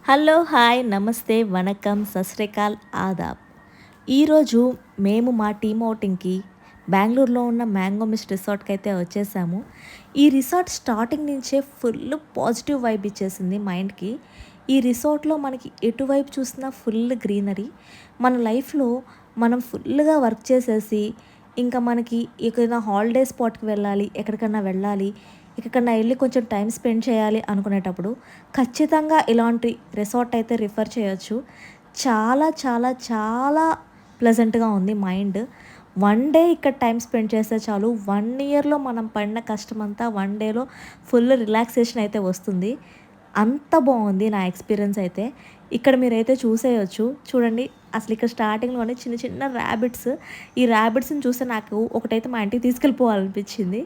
Hello, hi, నమస్తే, వణకం, సస్రేకాల్, ఆదాబ్. ఈరోజు మేము మా టీమ్ ఔటింగ్‌కి బెంగుళూరులో ఉన్న మ్యాంగో మిస్ట్ రిసార్ట్‌కి అయితే వచ్చేసాము. ఈ రిసార్ట్ స్టార్టింగ్ నుంచే ఫుల్ పాజిటివ్ వైబ్ ఇచ్చేసింది మైండ్‌కి. ఈ రిసార్ట్‌లో మనకి ఎటువైపు చూసినా ఫుల్ గ్రీనరీ. మన లైఫ్‌లో మనం ఫుల్‌గా వర్క్ చేసేసి, ఇంకా మనకి ఎక్కడైనా హాలిడే స్పాట్‌కి వెళ్ళాలి, ఎక్కడికన్నా వెళ్ళాలి, ఎక్కడికన్నా ఎళ్లి కొంచెం టైమ్ స్పెండ్ చేయాలి అనుకునేటప్పుడు ఖచ్చితంగా ఇలాంటి రిసార్ట్ అయితే రిఫర్ చేయొచ్చు. చాలా చాలా చాలా ప్లెజెంట్‌గా ఉంది మైండ్. వన్ డే ఇక్కడ టైమ్ స్పెండ్ చేస్తే చాలు. 1 ఇయర్‌లో మనం పడిన కష్టమంతా వన్ డేలో ఫుల్ రిలాక్సేషన్ అయితే వస్తుంది. అంత బావుంది నా ఎక్స్‌పీరియన్స్ అయితే. ఇక్కడ మీరైతే చూసేయొచ్చు. చూడండి, అసలు ఇక్కడ స్టార్టింగ్‌లోనే చిన్న చిన్న ర్యాబిట్స్. ఈ ర్యాబిట్స్‌ని చూస్తే నాకు ఒకటైతే మా ఇంటికి తీసుకెళ్ళిపోవాలనిపించింది.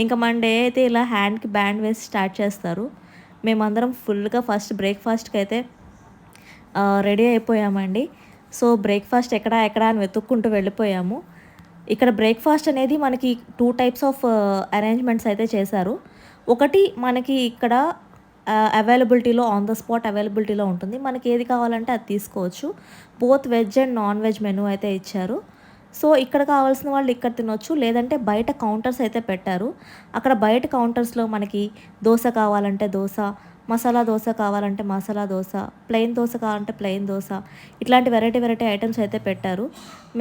ఇంకా మన డే అయితే ఇలా హ్యాండ్‌కి బ్యాండ్ వేసి స్టార్ట్ చేస్తారు. మేమందరం ఫుల్‌గా ఫస్ట్ బ్రేక్‌ఫాస్ట్‌కైతే రెడీ అయిపోయామండి. సో, బ్రేక్‌ఫాస్ట్ ఎక్కడ ఎక్కడ అని వెతుక్కుంటూ వెళ్ళిపోయాము. ఇక్కడ బ్రేక్‌ఫాస్ట్ అనేది మనకి 2 టైప్స్ ఆఫ్ అరేంజ్‌మెంట్స్ అయితే చేశారు. ఒకటి మనకి ఇక్కడ అవైలబిలిటీలో ఆన్ ద స్పాట్ అవైలబిలిటీలో ఉంటుంది. మనకి ఏది కావాలంటే అది తీసుకోవచ్చు. Both veg and non veg menu అయితే ఇచ్చారు. సో, ఇక్కడ కావాల్సిన వాళ్ళు ఇక్కడ తినొచ్చు. లేదంటే బయట కౌంటర్స్ అయితే పెట్టారు. అక్కడ బయట కౌంటర్స్‌లో మనకి దోస కావాలంటే దోస, మసాలా దోస కావాలంటే మసాలా దోస, ప్లెయిన్ దోస కావాలంటే ప్లెయిన్ దోస, ఇట్లాంటి వెరైటీ వెరైటీ ఐటెమ్స్ అయితే పెట్టారు.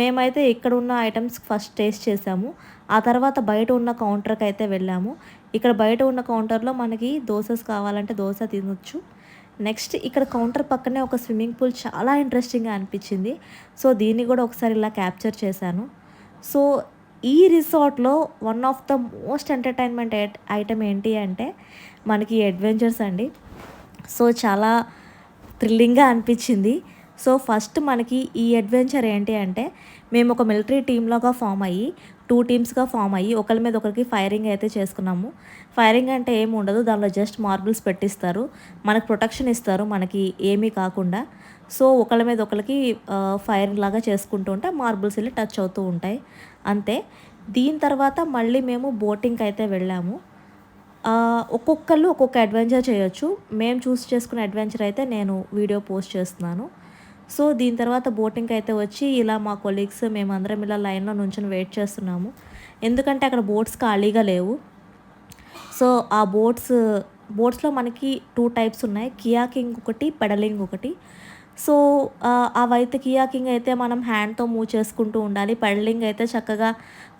మేమైతే ఇక్కడ ఉన్న ఐటెమ్స్ ఫస్ట్ టేస్ట్ చేసాము. ఆ తర్వాత బయట ఉన్న కౌంటర్‌కి అయితే వెళ్ళాము. ఇక్కడ బయట ఉన్న కౌంటర్‌లో మనకి దోసెస్ కావాలంటే దోస తినొచ్చు. నెక్స్ట్ ఇక్కడ కౌంటర్ పక్కనే ఒక స్విమ్మింగ్ పూల్ చాలా ఇంట్రెస్టింగ్‌గా అనిపించింది. సో, దీన్ని కూడా ఒకసారి ఇలా క్యాప్చర్ చేశాను. సో, ఈ రిసార్ట్‌లో one of the most entertainment item ఏంటి అంటే మనకి అడ్వెంచర్స్ అండి. సో, చాలా థ్రిల్లింగ్‌గా అనిపించింది. సో, ఫస్ట్ మనకి ఈ అడ్వెంచర్ ఏంటి అంటే మేము ఒక మిలిటరీ టీమ్‌లాగా ఫార్మ్ అయ్యి 2 టీమ్స్‌గా ఫార్మ్ అయ్యి ఒకళ్ళ మీద ఒకరికి ఫైరింగ్ అయితే చేసుకున్నాము. ఫైరింగ్ అంటే ఏమి ఉండదు. దానిలో జస్ట్ మార్బుల్స్ పెట్టిస్తారు. మనకు ప్రొటెక్షన్ ఇస్తారు, మనకి ఏమీ కాకుండా. సో, ఒకళ్ళ మీద ఒకళ్ళకి ఫైరింగ్ లాగా చేసుకుంటూ ఉంటే మార్బుల్స్ ఎళ్లి టచ్ అవుతూ ఉంటాయి. అంతే. దీని తర్వాత మళ్ళీ మేము బోటింగ్‌కి అయితే వెళ్ళాము. ఒక్కొక్కళ్ళు ఒక్కొక్క అడ్వెంచర్ చేయొచ్చు. మేము చూస్ చేసుకున్న అడ్వెంచర్ అయితే నేను వీడియో పోస్ట్ చేస్తున్నాను. సో, దీని తర్వాత బోటింగ్‌కి అయితే వచ్చి ఇలా మా కొలీగ్స్ మేమందరం ఇలా లైన్‌లో నుంచొని వెయిట్ చేస్తున్నాము. ఎందుకంటే అక్కడ బోట్స్ ఖాళీగా లేవు. సో, ఆ బోట్స్‌లో మనకి 2 టైప్స్ ఉన్నాయి. కియాకింగ్ ఒకటి, పెడలింగ్ ఒకటి. సో, అవైతే కియాకింగ్ అయితే మనం హ్యాండ్‌తో మూవ్ చేసుకుంటూ ఉండాలి. పెడలింగ్ అయితే చక్కగా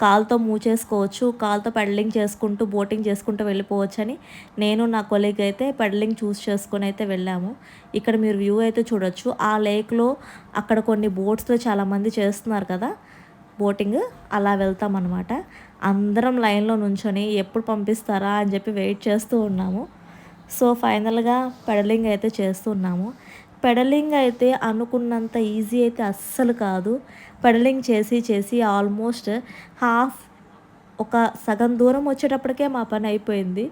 కాలుతో మూవ్ చేసుకోవచ్చు. కాలుతో పెడలింగ్ చేసుకుంటూ, బోటింగ్ చేసుకుంటూ వెళ్ళిపోవచ్చని నేను నా కొలీగ్ అయితే పెడలింగ్ చూస్ చేసుకొని అయితే వెళ్ళాము. ఇక్కడ మీరు వ్యూ అయితే చూడొచ్చు. ఆ లేక్‌లో అక్కడ కొన్ని బోట్స్‌లో చాలామంది చేస్తున్నారు కదా బోటింగ్, అలా వెళ్తామనమాట. అందరం లైన్‌లో నుంచొని ఎప్పుడు పంపిస్తారా అని చెప్పి వెయిట్ చేస్తూ ఉన్నాము. సో, ఫైనల్‌గా పెడలింగ్ అయితే చేస్తున్నాము. పెడలింగ్ అయితే అనుకున్నంత ఈజీ అయితే అస్సలు కాదు. పెడలింగ్ చేసి చేసి ఆల్మోస్ట్ హాఫ్ ఒక సగం దూరం వచ్చేటప్పటికే మా పని అయిపోయింది.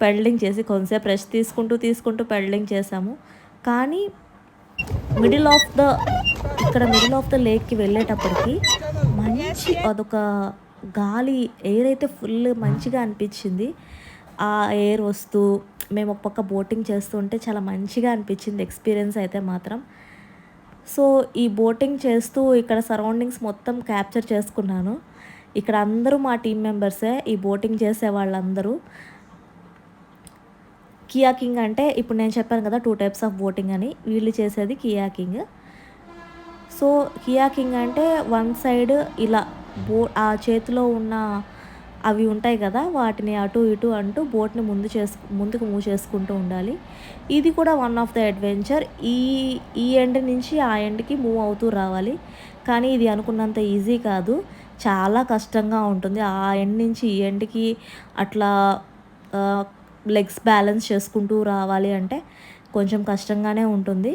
పెడలింగ్ చేసి కొంతసేపు రెస్ట్ తీసుకుంటూ తీసుకుంటూ పెడలింగ్ చేసాము. కానీ middle of the middle of the లేక్‌కి వెళ్ళేటప్పటికి మంచి అదొక గాలి, ఎయిర్ అయితే ఫుల్ మంచిగా అనిపించింది. ఆ ఎయిర్ వస్తూ మేము ఒక పక్క బోటింగ్ చేస్తుంటే చాలా మంచిగా అనిపించింది ఎక్స్‌పీరియన్స్ అయితే మాత్రం. సో, ఈ బోటింగ్ చేస్తూ ఇక్కడ సరౌండింగ్స్ మొత్తం క్యాప్చర్ చేసుకున్నాను. ఇక్కడ అందరూ మా టీమ్ మెంబర్సే ఈ బోటింగ్ చేసే వాళ్ళందరూ. కియాకింగ్ అంటే ఇప్పుడు నేను చెప్పాను కదా 2 టైప్స్ ఆఫ్ బోటింగ్ అని. వీళ్ళు చేసేది కియాకింగ్. సో, కియాకింగ్ అంటే వన్ సైడ్ ఇలా ఆ చేతిలో ఉన్న అవి ఉంటాయి కదా! వాటిని అటు ఇటు అంటూ బోట్‌ని ముందుకు మూవ్ చేసుకుంటూ ఉండాలి. ఇది కూడా వన్ ఆఫ్ ద అడ్వెంచర్. ఈ ఈ ఎండ్ నుంచి ఆ ఎండ్‌కి మూవ్ అవుతూ రావాలి. కానీ ఇది అనుకున్నంత ఈజీ కాదు. చాలా కష్టంగా ఉంటుంది. ఆ ఎండ్ నుంచి ఈ ఎండ్‌కి అట్లా ఆహ్, లెగ్స్ బ్యాలెన్స్ చేసుకుంటూ రావాలి అంటే కొంచెం కష్టంగానే ఉంటుంది.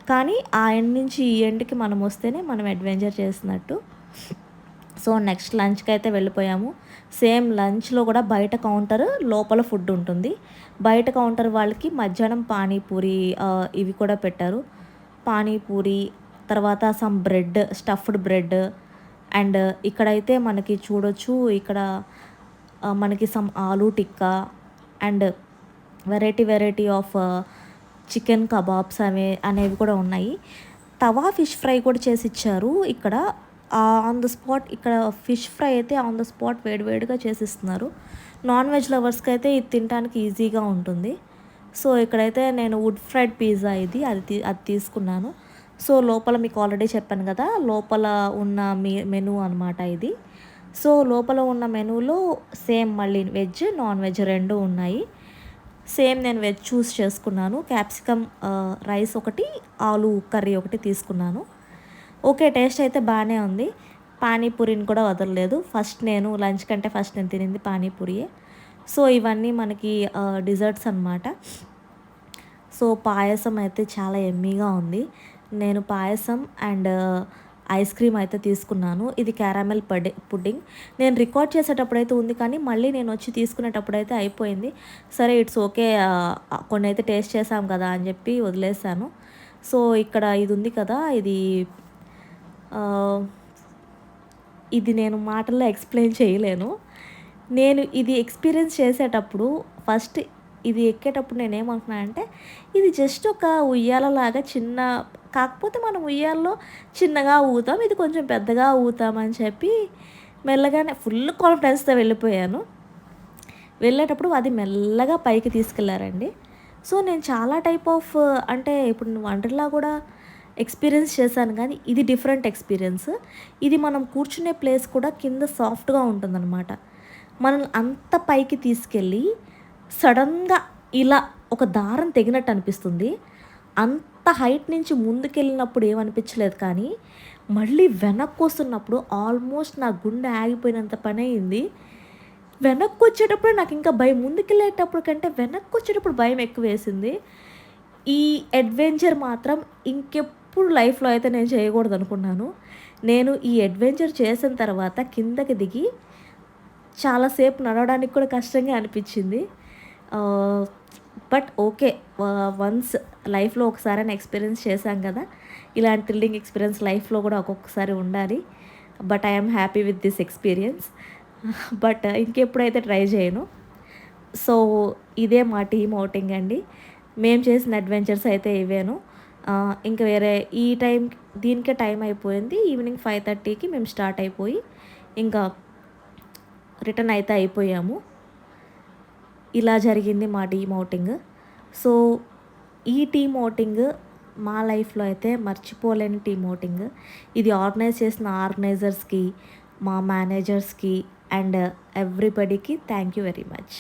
కానీ ఆ ఎండ్ నుంచి ఈ ఎండ్‌కి మనం వస్తేనే మనం అడ్వెంచర్ చేసినట్టు. సో, నెక్స్ట్ లంచ్‌కైతే వెళ్ళిపోయాము. సేమ్ లంచ్‌లో కూడా బయట కౌంటర్, లోపల ఫుడ్ ఉంటుంది. బయట కౌంటర్ వాళ్ళకి మధ్యాహ్నం పానీపూరి ఇవి కూడా పెట్టారు. పానీపూరి, తర్వాత some bread, stuffed bread and ఇక్కడైతే మనకి చూడొచ్చు. ఇక్కడ మనకి సమ్ ఆలు tikka and variety variety of chicken kebabs అనేవి కూడా ఉన్నాయి. తవా ఫిష్ ఫ్రై కూడా చేసి ఇచ్చారు ఇక్కడ. ఆన్ ద స్పాట్ ఇక్కడ ఫిష్ ఫ్రై అయితే ఆన్ ద స్పాట్ వేడివేడిగా చేసిస్తున్నారు. నాన్ వెజ్ లవర్స్కి అయితే ఇది తినడానికి ఈజీగా ఉంటుంది. సో ఇక్కడైతే నేను వుడ్ ఫ్రైడ్ పిజ్జా అది తీసుకున్నాను. సో లోపల మీకు ఆల్రెడీ చెప్పాను కదా, లోపల ఉన్న మెనూ అనమాట ఇది. సో లోపల ఉన్న మెనూలో సేమ్ మళ్ళీ వెజ్ నాన్ వెజ్ రెండు ఉన్నాయి. సేమ్ నేను వెజ్ చూస్ చేసుకున్నాను. క్యాప్సికమ్ రైస్ ఒకటి, ఆలు కర్రీ ఒకటి తీసుకున్నాను. ఓకే, టేస్ట్ అయితే బాగానే ఉంది. పానీపూరిని కూడా వదలలేదు. లంచ్ కంటే ఫస్ట్ నేను తినింది పానీపూరియే. సో ఇవన్నీ మనకి డిజర్ట్స్ అనమాట. సో పాయసం అయితే చాలా ఎమ్మీగా ఉంది. నేను పాయసం అండ్ ఐస్ క్రీమ్ అయితే తీసుకున్నాను. ఇది క్యారమెల్ పుడ్డింగ్. నేను రికార్డ్ చేసేటప్పుడైతే ఉంది, కానీ మళ్ళీ నేను వచ్చి తీసుకునేటప్పుడైతే అయిపోయింది. సరే ఇట్స్ ఓకే, కొన్ని అయితే టేస్ట్ చేసాం కదా అని చెప్పి వదిలేసాను. సో ఇక్కడ ఇది ఉంది కదా, ఇది నేను మాటల్లో ఎక్స్ప్లెయిన్ చేయలేను. నేను ఇది ఎక్స్పీరియన్స్ చేసేటప్పుడు ఫస్ట్ ఇది ఎక్కేటప్పుడు నేనేమనుకున్నానంటే, ఇది జస్ట్ ఒక ఉయ్యాలలాగా కాకపోతే మనం ఉయ్యాలలో చిన్నగా ఊగుతాం, ఇది కొంచెం పెద్దగా ఊగుతామని చెప్పి మెల్లగానే ఫుల్ కాన్ఫిడెన్స్తో వెళ్ళిపోయాను. వెళ్ళేటప్పుడు అది మెల్లగా పైకి తీసుకెళ్లారండి. సో నేను చాలా టైప్ ఆఫ్ అంటే ఇప్పుడు వండర్లా కూడా ఎక్స్పీరియన్స్ చేశాను, కానీ ఇది డిఫరెంట్ ఎక్స్పీరియన్స్. ఇది మనం కూర్చునే ప్లేస్ కూడా కింద సాఫ్ట్గా ఉంటుందన్నమాట. మనల్ని అంత పైకి తీసుకెళ్ళి సడన్గా ఇలా ఒక దారం తెగినట్టు అనిపిస్తుంది. అంత హైట్ నుంచి ముందుకెళ్ళినప్పుడు ఏమనిపించలేదు, కానీ మళ్ళీ వెనక్కి వస్తున్నప్పుడు ఆల్మోస్ట్ నా గుండె ఆగిపోయినంత పని అయింది. వెనక్కి వచ్చేటప్పుడు నాకు ఇంకా భయం, ముందుకెళ్ళేటప్పుడు కంటే వెనక్కి వచ్చేటప్పుడు భయం ఎక్కువ వేసింది. ఈ అడ్వెంచర్ మాత్రం ఇంకెప్పుడు లైఫ్లో అయితే నేను చేయకూడదు అనుకున్నాను. నేను ఈ అడ్వెంచర్ చేసిన తర్వాత కిందకి దిగి చాలాసేపు నడవడానికి కూడా కష్టంగా అనిపించింది. బట్ ఓకే, వన్స్ లైఫ్లో ఒకసారైనా ఎక్స్పీరియన్స్ చేశాం కదా, ఇలాంటి థ్రిల్లింగ్ ఎక్స్పీరియన్స్ లైఫ్లో కూడా ఒక్కొక్కసారి ఉండాలి. But I'm happy with this experience. But ఇంకెప్పుడైతే ట్రై చేయను. సో ఇదే మా టీమ్ అవుటింగ్ అండి. మేము చేసిన అడ్వెంచర్స్ అయితే ఇవేను. ఇంకా వేరే దీనికే టైం అయిపోయింది. ఈవినింగ్ 5:30కి మేము స్టార్ట్ అయిపోయి ఇంకా రిటర్న్ అయితే అయిపోయాము. ఇలా జరిగింది మా టీమ్ అవుటింగ్. సో ఈ టీమ్ అవుటింగ్ మా లైఫ్లో అయితే మర్చిపోలేని టీమ్ అవుటింగ్. ఇది ఆర్గనైజ్ చేసిన ఆర్గనైజర్స్కి, మా మేనేజర్స్కి అండ్ ఎవ్రీబడికి థ్యాంక్ యూ వెరీ మచ్.